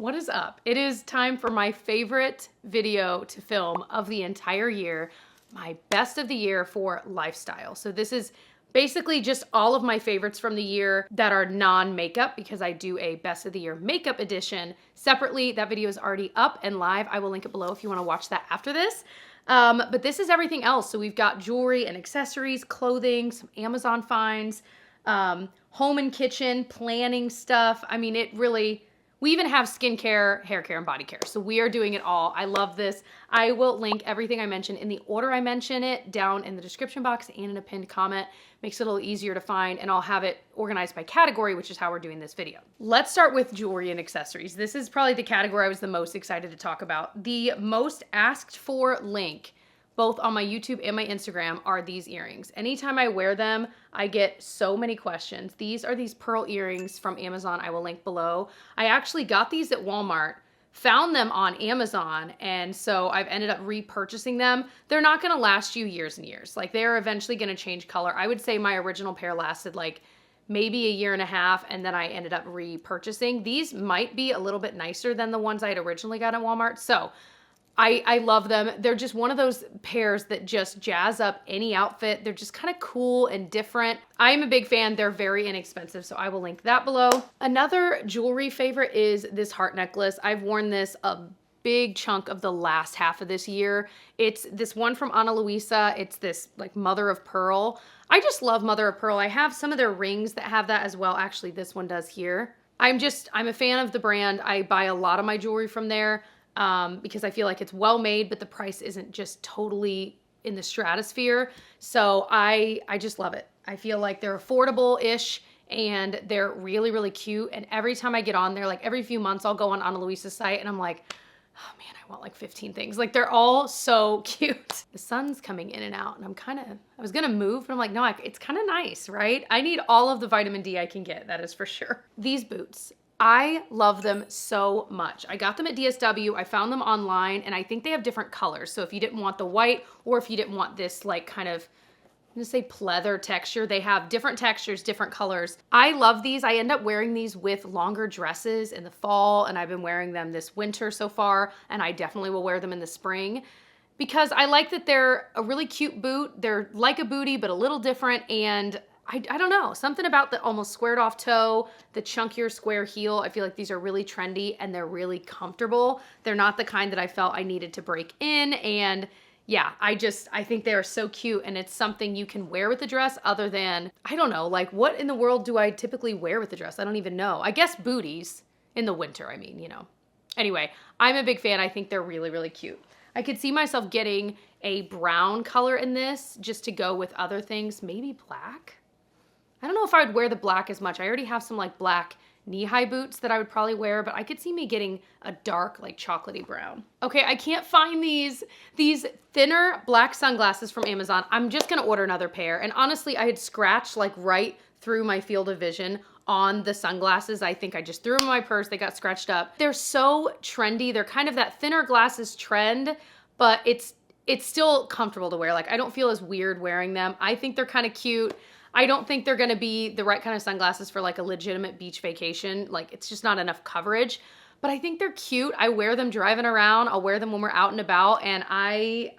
What is up? It is time for my favorite video to film of the entire year, my best of the year for lifestyle. So this is basically just all of my favorites from the year that are non-makeup, because I do a best of the year makeup edition separately. That video is already up and live. I will link it below if you want to watch that after this. But this is everything else. So we've got jewelry and accessories, clothing, some Amazon finds, home and kitchen, planning stuff. I mean, we even have skincare, hair care, and body care. So we are doing it all. I love this. I will link everything I mentioned in the order I mention it down in the description box and in a pinned comment. Makes it a little easier to find, and I'll have it organized by category, which is how we're doing this video. Let's start with jewelry and accessories. This is probably the category I was the most excited to talk about. The most asked for link, both on my YouTube and my Instagram, are these earrings. Anytime I wear them, I get so many questions. These are these pearl earrings from Amazon. I will link below. I actually got these at Walmart, found them on Amazon, and so I've ended up repurchasing them. They're not gonna last you years and years. Like, they're eventually gonna change color. I would say my original pair lasted like maybe a year and a half, and then I ended up repurchasing. These might be a little bit nicer than the ones I had originally got at Walmart. So I love them. They're just one of those pairs that just jazz up any outfit. They're just kind of cool and different. I'm a big fan. They're very inexpensive, so I will link that below. Another jewelry favorite is this heart necklace. I've worn this a big chunk of the last half of this year. It's this one from Ana Luisa. It's this like mother of pearl. I just love mother of pearl. I have some of their rings that have that as well. Actually, this one does here. I'm a fan of the brand. I buy a lot of my jewelry from there. Because I feel like it's well made, but the price isn't just totally in the stratosphere. So I just love it. I feel like they're affordable-ish and they're really, really cute. And every time I get on there, like every few months, I'll go on Ana Luisa's site and I'm like, oh man, I want like 15 things. Like, they're all so cute. The sun's coming in and out, and I was gonna move, but I'm like, no, it's kind of nice, right? I need all of the vitamin D I can get, that is for sure. These boots, I love them so much. I got them at DSW. I found them online, and I think they have different colors. So if you didn't want the white, or if you didn't want this like kind of, I'm gonna say pleather texture, they have different textures, different colors. I love these. I end up wearing these with longer dresses in the fall, and I've been wearing them this winter so far, and I definitely will wear them in the spring, because I like that they're a really cute boot. They're like a bootie, but a little different, and I don't know, something about the almost squared off toe, the chunkier square heel. I feel like these are really trendy and they're really comfortable. They're not the kind that I felt I needed to break in. And yeah, I think they are so cute, and it's something you can wear with a dress other than, I don't know, like what in the world do I typically wear with a dress? I don't even know. I guess booties in the winter, I mean, you know. Anyway, I'm a big fan. I think they're really, really cute. I could see myself getting a brown color in this just to go with other things, maybe black. I don't know if I would wear the black as much. I already have some like black knee-high boots that I would probably wear, but I could see me getting a dark, like chocolatey brown. Okay, I can't find these thinner black sunglasses from Amazon. I'm just gonna order another pair. And honestly, I had scratched like right through my field of vision on the sunglasses. I think I just threw them in my purse. They got scratched up. They're so trendy. They're kind of that thinner glasses trend, but it's still comfortable to wear. Like, I don't feel as weird wearing them. I think they're kind of cute. I don't think they're gonna be the right kind of sunglasses for like a legitimate beach vacation. Like, it's just not enough coverage, but I think they're cute. I wear them driving around. I'll wear them when we're out and about, and I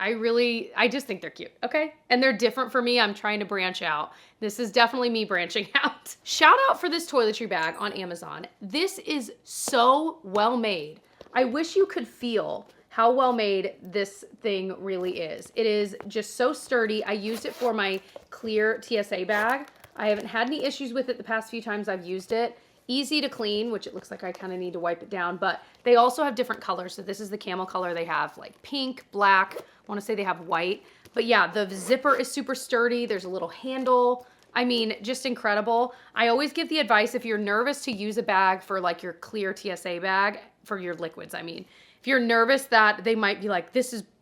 just think they're cute, okay? And they're different for me. I'm trying to branch out. This is definitely me branching out. Shout out for this toiletry bag on Amazon. This is so well made. I wish you could feel how well made this thing really is. It is just so sturdy. I used it for my clear TSA bag. I haven't had any issues with it the past few times I've used it. Easy to clean, which it looks like I kind of need to wipe it down, but they also have different colors. So this is the camel color. They have like pink, black, I wanna say they have white. But yeah, the zipper is super sturdy. There's a little handle. I mean, just incredible. I always give the advice, if you're nervous to use a bag for like your clear TSA bag, for your liquids, I mean, if you're nervous that they might be like,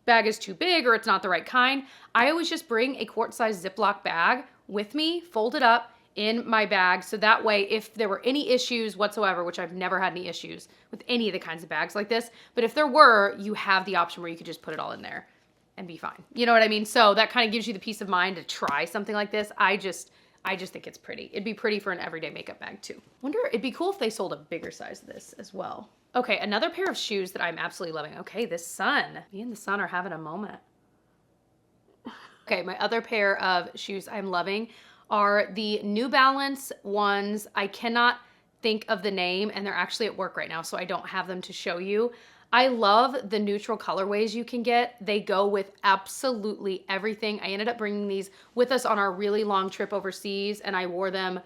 bag is too big or it's not the right kind, I always just bring a quart-sized Ziploc bag with me, fold it up in my bag. So that way, if there were any issues whatsoever, which I've never had any issues with any of the kinds of bags like this, but if there were, you have the option where you could just put it all in there and be fine. You know what I mean? So that kind of gives you the peace of mind to try something like this. I just think it's pretty. It'd be pretty for an everyday makeup bag too. Wonder, it'd be cool if they sold a bigger size of this as well. Okay, another pair of shoes that I'm absolutely loving. Okay, this sun. Me and the sun are having a moment. Okay, my other pair of shoes I'm loving are the New Balance ones. I cannot think of the name, and they're actually at work right now, so I don't have them to show you. I love the neutral colorways you can get. They go with absolutely everything. I ended up bringing these with us on our really long trip overseas, and I wore them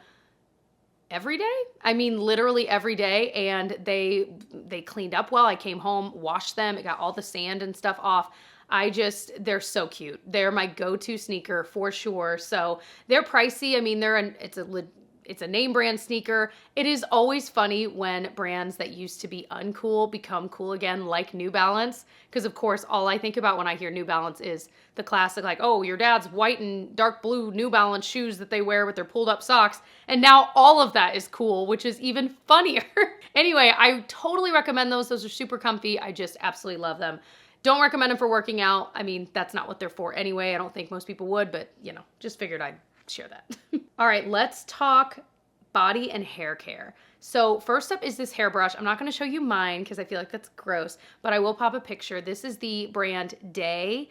every day. I mean, literally every day, and they cleaned up well. I came home, washed them. It got all the sand and stuff off. They're so cute. They're my go-to sneaker for sure. So they're pricey. I mean, it's a name brand sneaker. It is always funny when brands that used to be uncool become cool again, like New Balance. Because of course, all I think about when I hear New Balance is the classic, like, oh, your dad's white and dark blue New Balance shoes that they wear with their pulled up socks. And now all of that is cool, which is even funnier. Anyway, I totally recommend those. Those are super comfy. I just absolutely love them. Don't recommend them for working out. I mean, that's not what they're for anyway. I don't think most people would, but you know, just figured I'd share that. All right, let's talk body and hair care. So first up is this hairbrush. I'm not going to show you mine because I feel like that's gross, but I will pop a picture. This is the brand Day.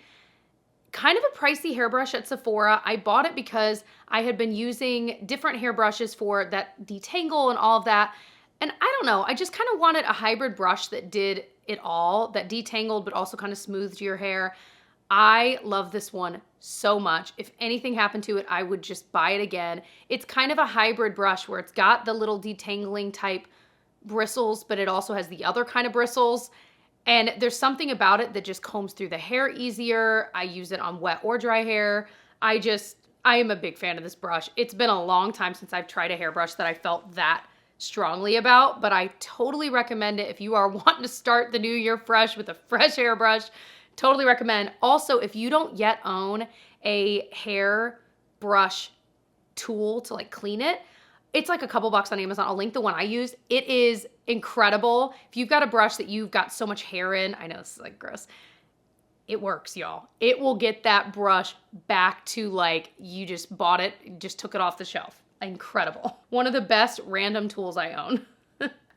Kind of a pricey hairbrush at Sephora. I bought it because I had been using different hairbrushes for that detangle and all of that. And I don't know, I just kind of wanted a hybrid brush that did it all, that detangled but also kind of smoothed your hair. I love this one so much. If anything happened to it, I would just buy it again. It's kind of a hybrid brush where it's got the little detangling type bristles, but it also has the other kind of bristles. And there's something about it that just combs through the hair easier. I use it on wet or dry hair. I am a big fan of this brush. It's been a long time since I've tried a hairbrush that I felt that strongly about, but I totally recommend it if you are wanting to start the new year fresh with a fresh hairbrush. Totally recommend. Also, if you don't yet own a hairbrush tool to like clean it, it's like a couple bucks on Amazon. I'll link the one I use. It is incredible. If you've got a brush that you've got so much hair in, I know this is like gross. It works, y'all. It will get that brush back to like you just bought it, just took it off the shelf. Incredible. One of the best random tools I own.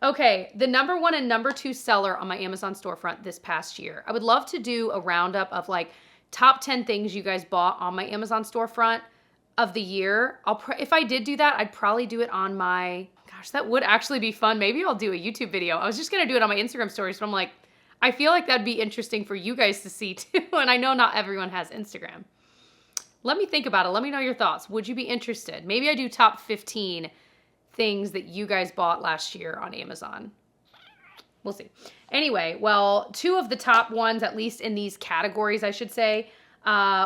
Okay, the number 1 and number 2 seller on my Amazon storefront this past year. I would love to do a roundup of like top 10 things you guys bought on my Amazon storefront of the year. If I did do that, I'd probably do it on my, gosh, that would actually be fun. Maybe I'll do a YouTube video. I was just gonna do it on my Instagram stories, but I'm like, I feel like that'd be interesting for you guys to see too. And I know not everyone has Instagram. Let me think about it. Let me know your thoughts. Would you be interested? Maybe I do top 15 things that you guys bought last year on Amazon. We'll see. Anyway, well, 2 of the top ones, at least in these categories, I should say,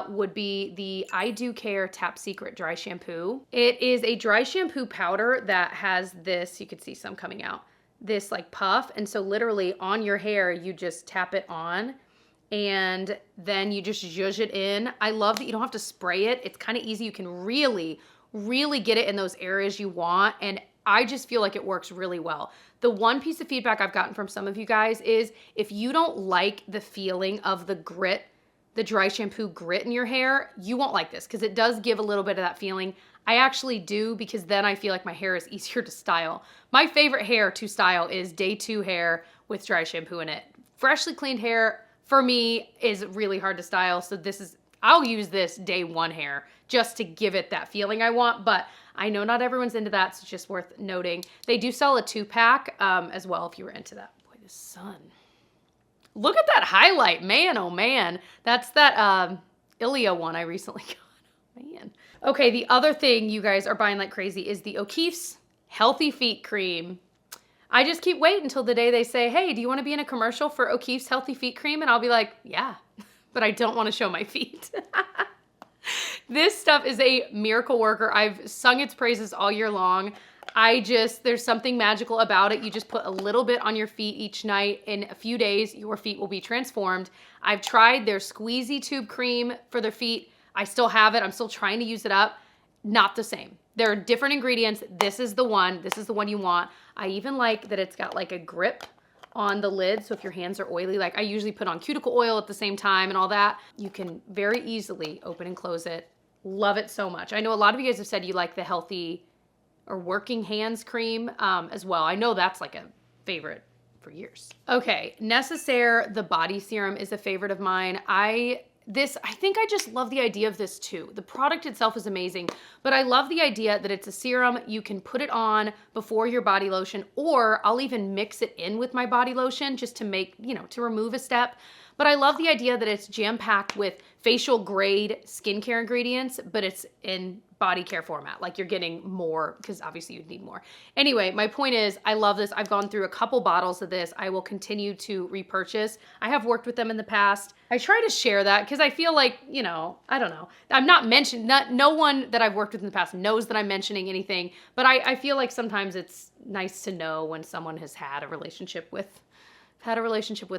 would be the I Do Care Tap Secret Dry Shampoo. It is a dry shampoo powder that has this, you could see some coming out, this like puff. And so literally on your hair, you just tap it on and then you just zhuzh it in. I love that you don't have to spray it. It's kind of easy. You can really get it in those areas you want. And I just feel like it works really well. The one piece of feedback I've gotten from some of you guys is if you don't like the feeling of the grit, the dry shampoo grit in your hair, you won't like this because it does give a little bit of that feeling. I actually do because then I feel like my hair is easier to style. My favorite hair to style is day 2 hair with dry shampoo in it. Freshly cleaned hair for me is really hard to style. So I'll use this day 1 hair just to give it that feeling I want, but I know not everyone's into that, so it's just worth noting. They do sell a 2-pack as well if you were into that. Boy, the sun. Look at that highlight, man, oh man. That's that Ilia one I recently got, oh man. Okay, the other thing you guys are buying like crazy is the O'Keeffe's Healthy Feet Cream. I just keep waiting until the day they say, hey, do you want to be in a commercial for O'Keeffe's Healthy Feet Cream? And I'll be like, yeah, but I don't want to show my feet. This stuff is a miracle worker. I've sung its praises all year long. There's something magical about it. You just put a little bit on your feet each night. In a few days, your feet will be transformed. I've tried their squeezy tube cream for their feet. I still have it. I'm still trying to use it up. Not the same. There are different ingredients. This is the one. This is the one you want. I even like that it's got like a grip on the lid. So if your hands are oily, like I usually put on cuticle oil at the same time and all that, you can very easily open and close it Love it so much. I know a lot of you guys have said you like the healthy or working hands cream as well. I know that's like a favorite for years. Okay, Necessaire, the body serum is a favorite of mine. I think I just love the idea of this too. The product itself is amazing, but I love the idea that it's a serum. You can put it on before your body lotion, or I'll even mix it in with my body lotion just to make, to remove a step. But I love the idea that it's jam-packed with facial grade skincare ingredients, but it's in body care format. Like you're getting more, because obviously you'd need more. Anyway, my point is I love this. I've gone through a couple bottles of this. I will continue to repurchase. I have worked with them in the past. I try to share that because I feel like, I don't know. I'm not mentioning, no one that I've worked with in the past knows that I'm mentioning anything, but I feel like sometimes it's nice to know when someone has had a relationship with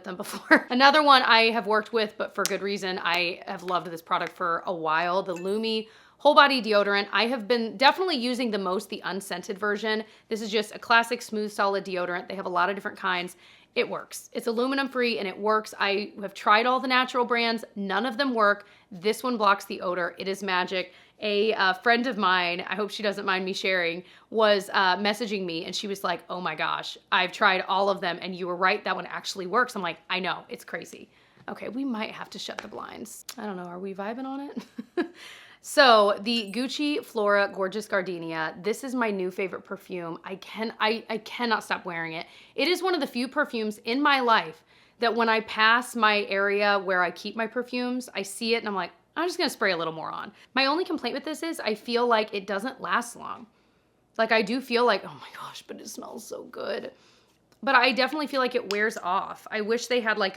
them before. Another one I have worked with, but for good reason. I have loved this product for a while, the Lumi Whole Body Deodorant. I have been definitely using the unscented version. This is just a classic smooth solid deodorant. They have a lot of different kinds. It works. It's aluminum free and it works. I have tried all the natural brands. None of them work. This one blocks the odor. It is magic. A friend of mine, I hope she doesn't mind me sharing, was messaging me and she was like, oh my gosh, I've tried all of them and you were right, that one actually works. I'm like, I know, it's crazy. Okay, we might have to shut the blinds. I don't know, are we vibing on it? So the Gucci Flora Gorgeous Gardenia, this is my new favorite perfume. I cannot stop wearing it. It is one of the few perfumes in my life that when I pass my area where I keep my perfumes, I see it and I'm like, I'm just gonna spray a little more on. My only complaint with this is I feel like it doesn't last long. Like I do feel like, oh my gosh, but it smells so good. But I definitely feel like it wears off. I wish they had like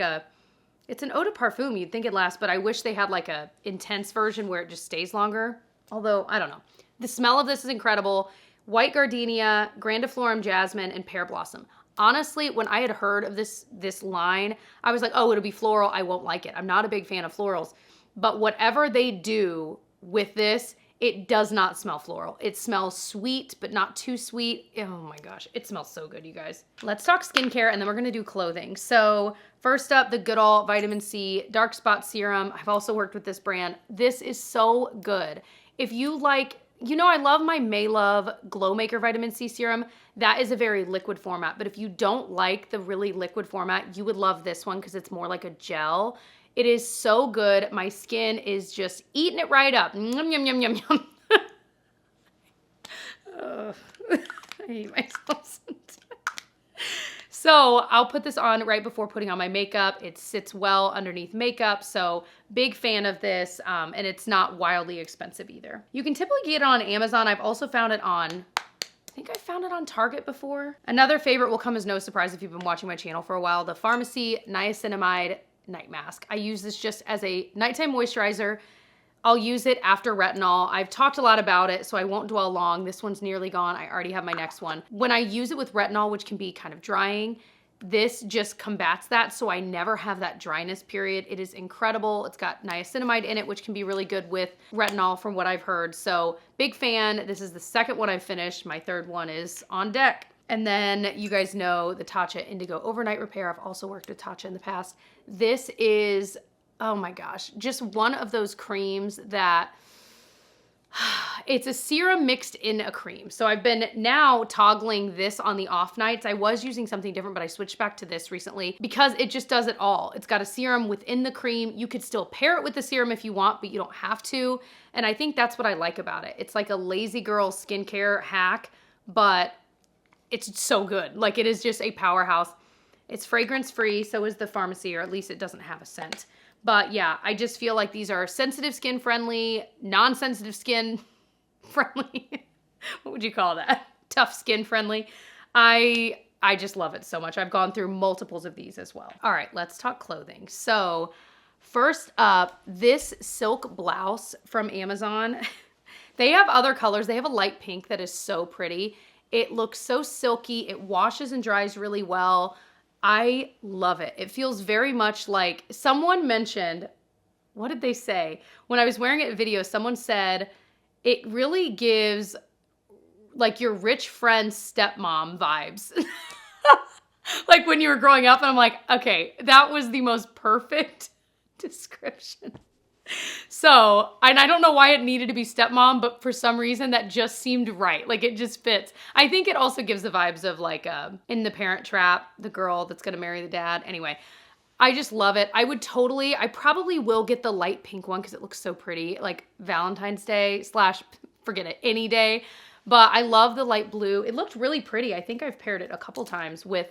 it's an eau de parfum, you'd think it lasts, but I wish they had like a intense version where it just stays longer. Although, I don't know. The smell of this is incredible. White Gardenia, Grandiflorum Jasmine, and Pear Blossom. Honestly, when I had heard of this line, I was like, oh, it'll be floral, I won't like it. I'm not a big fan of florals. But whatever they do with this, it does not smell floral. It smells sweet, but not too sweet. Oh my gosh, it smells so good, you guys. Let's talk skincare and then we're gonna do clothing. So first up, the Goodall Vitamin C Dark Spot Serum. I've also worked with this brand. This is so good. If you like, I love my Maylove Glow Maker Vitamin C Serum. That is a very liquid format, but if you don't like the really liquid format, you would love this one because it's more like a gel. It is so good. My skin is just eating it right up. Yum, yum, yum, yum, yum. I hate myself sometimes. So I'll put this on right before putting on my makeup. It sits well underneath makeup, so big fan of this, and it's not wildly expensive either. You can typically get it on Amazon. I've also found it on, I think I found it on Target before. Another favorite will come as no surprise if you've been watching my channel for a while, the Pharmacy Niacinamide Night Mask. I use this just as a nighttime moisturizer. I'll use it after retinol. I've talked a lot about it, so I won't dwell long. This one's nearly gone. I already have my next one. When I use it with retinol, which can be kind of drying, this just combats that, so I never have that dryness period. It is incredible. It's got niacinamide in it, which can be really good with retinol from what I've heard. So big fan. This is the second one I've finished. My third one is on deck. And then you guys know the Tatcha Indigo Overnight Repair. I've also worked with Tatcha in the past. This is, oh my gosh, just one of those creams that, it's a serum mixed in a cream. So I've been now toggling this on the off nights. I was using something different, but I switched back to this recently because it just does it all. It's got a serum within the cream. You could still pair it with the serum if you want, but you don't have to. And I think that's what I like about it. It's like a lazy girl skincare hack, but it's so good. Like, it is just a powerhouse. It's fragrance free, so is the Pharmacy, or at least it doesn't have a scent. But yeah, I just feel like these are sensitive skin friendly, non-sensitive skin friendly. What would you call that? Tough skin friendly. I just love it so much. I've gone through multiples of these as well. All right, let's talk clothing. So first up, this silk blouse from Amazon. They have other colors. They have a light pink that is so pretty. It looks so silky. It washes and dries really well. I love it. It feels very much like someone mentioned, what did they say? When I was wearing it in video, someone said it really gives like your rich friend's stepmom vibes. Like when you were growing up, and I'm like, okay, that was the most perfect description. So, and I don't know why it needed to be stepmom, but for some reason that just seemed right. Like it just fits. I think it also gives the vibes of like in The Parent Trap, the girl that's going to marry the dad. Anyway, I just love it. I probably will get the light pink one because it looks so pretty, like Valentine's Day / forget it, any day. But I love the light blue. It looked really pretty. I think I've paired it a couple times with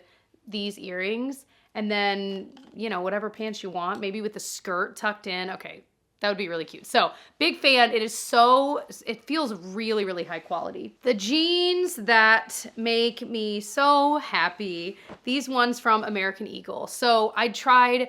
these earrings and then, you know, whatever pants you want, maybe with the skirt tucked in. Okay, that would be really cute. So big fan. It feels really, really high quality. The jeans that make me so happy, these ones from American Eagle. So I tried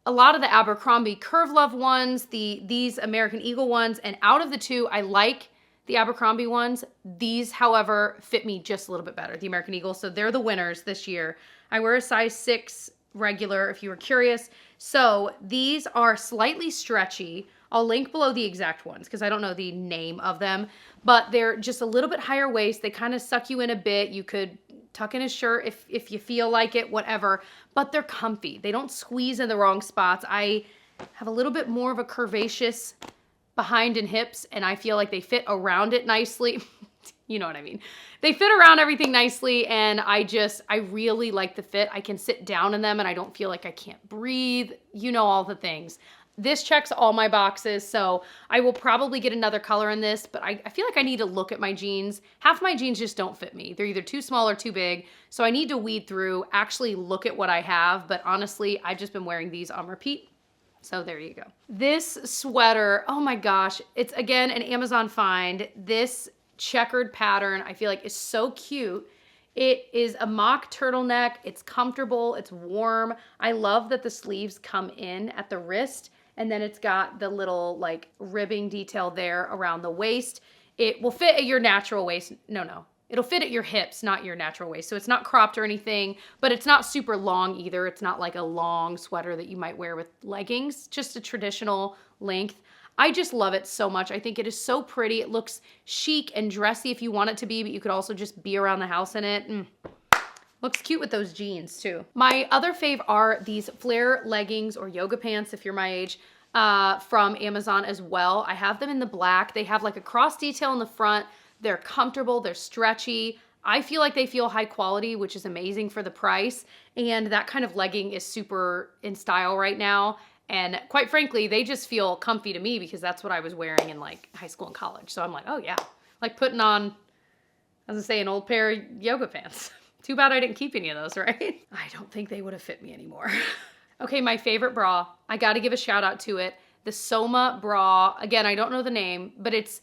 a lot of the Abercrombie Curve Love ones, these American Eagle ones, and out of the two, I like the Abercrombie ones. These, however, fit me just a little bit better, the American Eagle. So they're the winners this year. I wear a size 6 regular, if you were curious. So these are slightly stretchy. I'll link below the exact ones because I don't know the name of them, but they're just a little bit higher waist. They kind of suck you in a bit. You could tuck in a shirt if you feel like it, whatever, but they're comfy. They don't squeeze in the wrong spots. I have a little bit more of a curvaceous behind and hips, and I feel like they fit around it nicely. You know what I mean? They fit around everything nicely, and I really like the fit. I can sit down in them and I don't feel like I can't breathe. You know, all the things. This checks all my boxes, so I will probably get another color in this, but I feel like I need to look at my jeans. Half my jeans just don't fit me. They're either too small or too big, so I need to weed through, actually look at what I have, but honestly, I've just been wearing these on repeat. So there you go. This sweater, oh my gosh, it's again an Amazon find. This checkered pattern I feel like is so cute. It is a mock turtleneck. It's comfortable. It's warm. I love that the sleeves come in at the wrist, and then it's got the little like ribbing detail there around the waist. It will fit at your natural waist. No. It'll fit at your hips, not your natural waist. So it's not cropped or anything, but it's not super long either. It's not like a long sweater that you might wear with leggings, just a traditional length. I just love it so much. I think it is so pretty. It looks chic and dressy if you want it to be, but you could also just be around the house in it. Looks cute with those jeans too. My other fave are these flare leggings or yoga pants if you're my age, from Amazon as well. I have them in the black. They have like a cross detail in the front. They're comfortable, they're stretchy. I feel like they feel high quality, which is amazing for the price. And that kind of legging is super in style right now. And quite frankly, they just feel comfy to me because that's what I was wearing in like high school and college. So I'm like, oh yeah, like putting on, as I say, an old pair of yoga pants. Too bad I didn't keep any of those, right? I don't think they would have fit me anymore. Okay, my favorite bra. I got to give a shout out to it. The Soma bra. Again, I don't know the name, but it's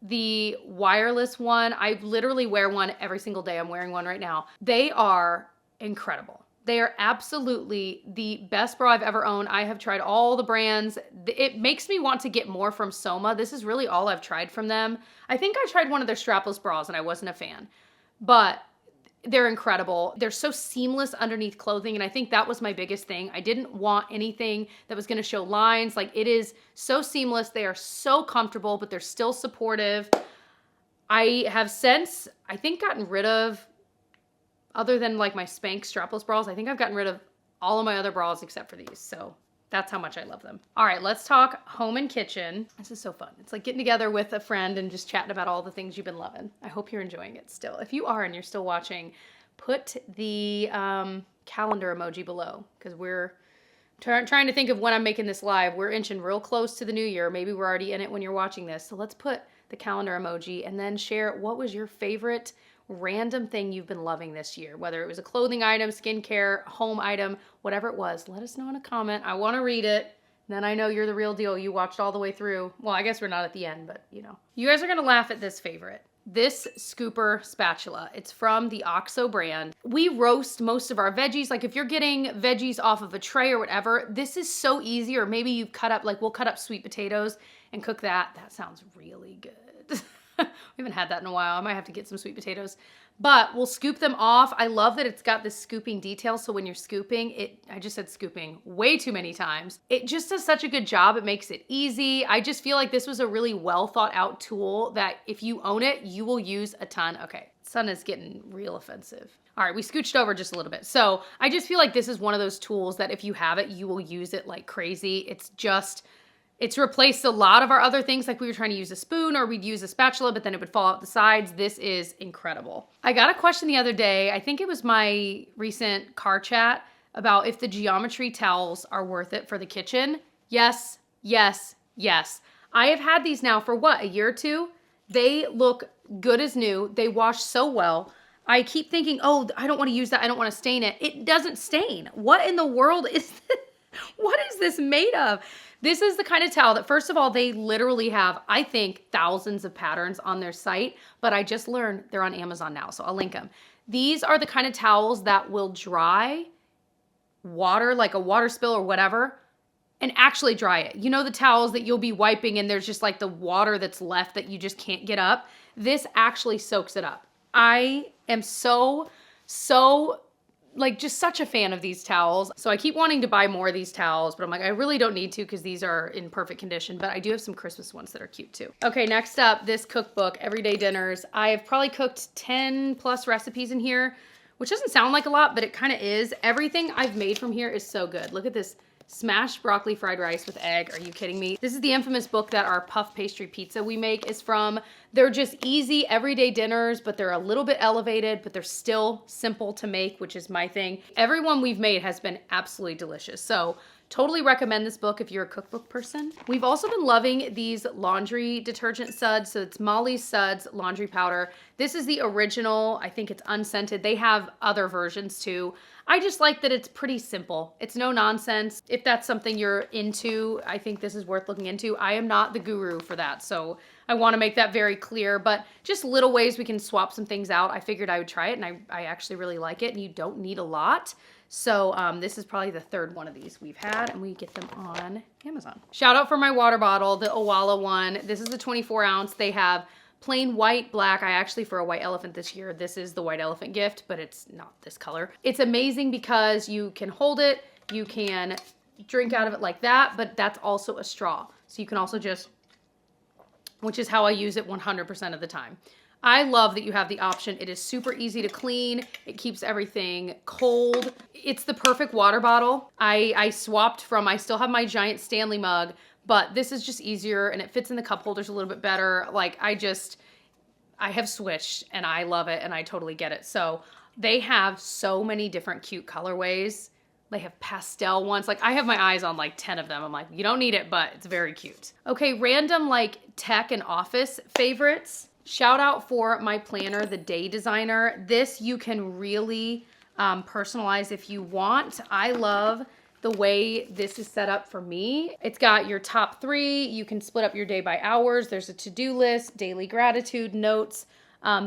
the wireless one. I literally wear one every single day. I'm wearing one right now. They are incredible. They are absolutely the best bra I've ever owned. I have tried all the brands. It makes me want to get more from Soma. This is really all I've tried from them. I think I tried one of their strapless bras and I wasn't a fan, but they're incredible. They're so seamless underneath clothing, and I think that was my biggest thing. I didn't want anything that was going to show lines. Like, it is so seamless. They are so comfortable, but they're still supportive. I have since, I think, gotten rid of, other than like my Spanx strapless bras, I think I've gotten rid of all of my other bras except for these. So that's how much I love them. All right, let's talk home and kitchen. This is so fun. It's like getting together with a friend and just chatting about all the things you've been loving. I hope you're enjoying it still. If you are and you're still watching, put the calendar emoji below because we're trying to think of when I'm making this live. We're inching real close to the new year. Maybe we're already in it when you're watching this. So let's put the calendar emoji and then share what was your favorite random thing you've been loving this year, whether it was a clothing item, skincare, home item, whatever it was. Let us know in a comment. I want to read it. Then I know you're the real deal. You watched all the way through. Well, I guess we're not at the end, but you know. You guys are going to laugh at this favorite. This scooper spatula. It's from the OXO brand. We roast most of our veggies. Like if you're getting veggies off of a tray or whatever, this is so easy. Or maybe you've cut up, like we'll cut up sweet potatoes and cook that. That sounds really good. We haven't had that in a while. I might have to get some sweet potatoes, but we'll scoop them off. I love that it's got this scooping detail. So when you're scooping it, I just said scooping way too many times. It just does such a good job. It makes it easy. I just feel like this was a really well thought out tool that if you own it, you will use a ton. Okay, sun is getting real offensive. All right, we scooched over just a little bit. So I just feel like this is one of those tools that if you have it, you will use it like crazy. It's just It's replaced a lot of our other things, like we were trying to use a spoon or we'd use a spatula, but then it would fall out the sides. This is incredible. I got a question the other day. I think it was my recent car chat about if the geometry towels are worth it for the kitchen. Yes, yes, yes. I have had these now for what, a year or two? They look good as new. They wash so well. I keep thinking, oh, I don't want to use that. I don't want to stain it. It doesn't stain. What in the world is this? What is this made of? This is the kind of towel that, first of all, they literally have, I think, thousands of patterns on their site, but I just learned they're on Amazon now, so I'll link them. These are the kind of towels that will dry water, like a water spill or whatever, and actually dry it. You know the towels that you'll be wiping and there's just like the water that's left that you just can't get up? This actually soaks it up. I am so like just such a fan of these towels. So I keep wanting to buy more of these towels, but I'm like, I really don't need to because these are in perfect condition, but I do have some Christmas ones that are cute too. Okay, next up, this cookbook, Everyday Dinners. I have probably cooked 10 plus recipes in here, which doesn't sound like a lot, but it kind of is. Everything I've made from here is so good. Look at this. Smashed broccoli fried rice with egg. Are you kidding me? This is the infamous book that our puff pastry pizza we make is from. They're just easy everyday dinners, but they're a little bit elevated, but they're still simple to make, which is my thing. Every one we've made has been absolutely delicious. So totally recommend this book if you're a cookbook person. We've also been loving these laundry detergent suds. So it's Molly's Suds laundry powder. This is the original. I think it's unscented. They have other versions too. I just like that it's pretty simple. It's no nonsense. If that's something you're into, I think this is worth looking into. I am not the guru for that, so I want to make that very clear, but just little ways we can swap some things out. I figured I would try it, and I actually really like it, and you don't need a lot. So this is probably the third one of these we've had, and we get them on Amazon. Shout out for my water bottle, the Owala one. This is the 24 ounce. They have plain white, black. I actually, for a white elephant this year, this is the white elephant gift, but it's not this color. It's amazing because you can hold it, you can drink out of it like that, but that's also a straw. So you can also just, which is how I use it 100% of the time. I love that you have the option. It is super easy to clean. It keeps everything cold. It's the perfect water bottle. I swapped from, I still have my giant Stanley mug, but this is just easier and it fits in the cup holders a little bit better. Like I have switched and I love it and I totally get it. So they have so many different cute colorways. They have pastel ones. Like I have my eyes on like 10 of them. I'm like, you don't need it, but it's very cute. Okay, random like tech and office favorites. Shout out for my planner, the Day Designer. This you can really personalize if you want. I love the way this is set up for me. It's got your top 3. You can split up your day by hours. There's a to-do list, daily gratitude, notes.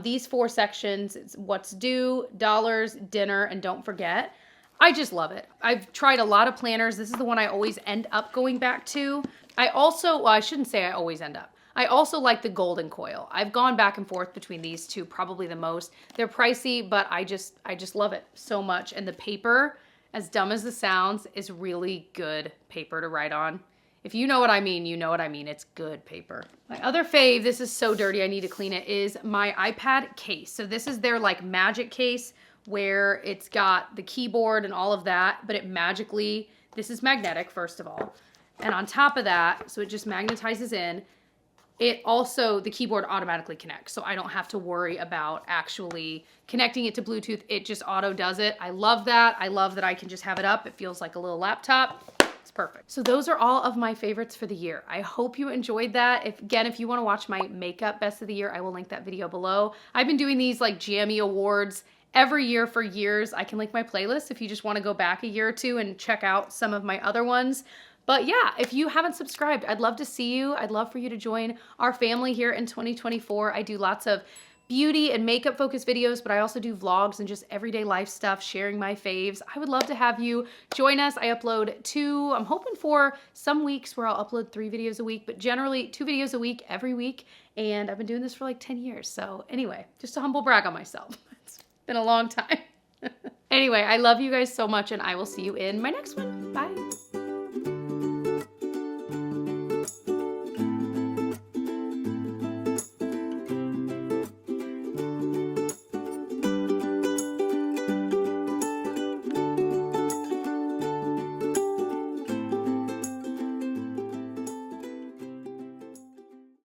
These 4 sections, it's what's due, dollars, dinner, and don't forget. I just love it. I've tried a lot of planners. This is the one I always end up going back to. I also, well, I shouldn't say I always end up. I also like the Golden Coil. I've gone back and forth between these two probably the most. They're pricey, but I just love it so much. And the paper, as dumb as it sounds, is really good paper to write on. If you know what I mean, you know what I mean. It's good paper. My other fave, this is so dirty, I need to clean it, is my iPad case. So this is their like magic case where it's got the keyboard and all of that, but it magically, this is magnetic first of all. And on top of that, so it just magnetizes in, it also, the keyboard automatically connects. So I don't have to worry about actually connecting it to Bluetooth. It just auto does it. I love that. I love that I can just have it up. It feels like a little laptop. It's perfect. So those are all of my favorites for the year. I hope you enjoyed that. If you want to watch my makeup best of the year, I will link that video below. I've been doing these like Jammy awards every year for years. I can link my playlist if you just want to go back a year or two and check out some of my other ones. But yeah, if you haven't subscribed, I'd love to see you. I'd love for you to join our family here in 2024. I do lots of beauty and makeup focused videos, but I also do vlogs and just everyday life stuff, sharing my faves. I would love to have you join us. I upload 2, I'm hoping for some weeks where I'll upload 3 videos a week, but generally 2 videos a week every week. And I've been doing this for like 10 years. So anyway, just a humble brag on myself. It's been a long time. Anyway, I love you guys so much and I will see you in my next one. Bye.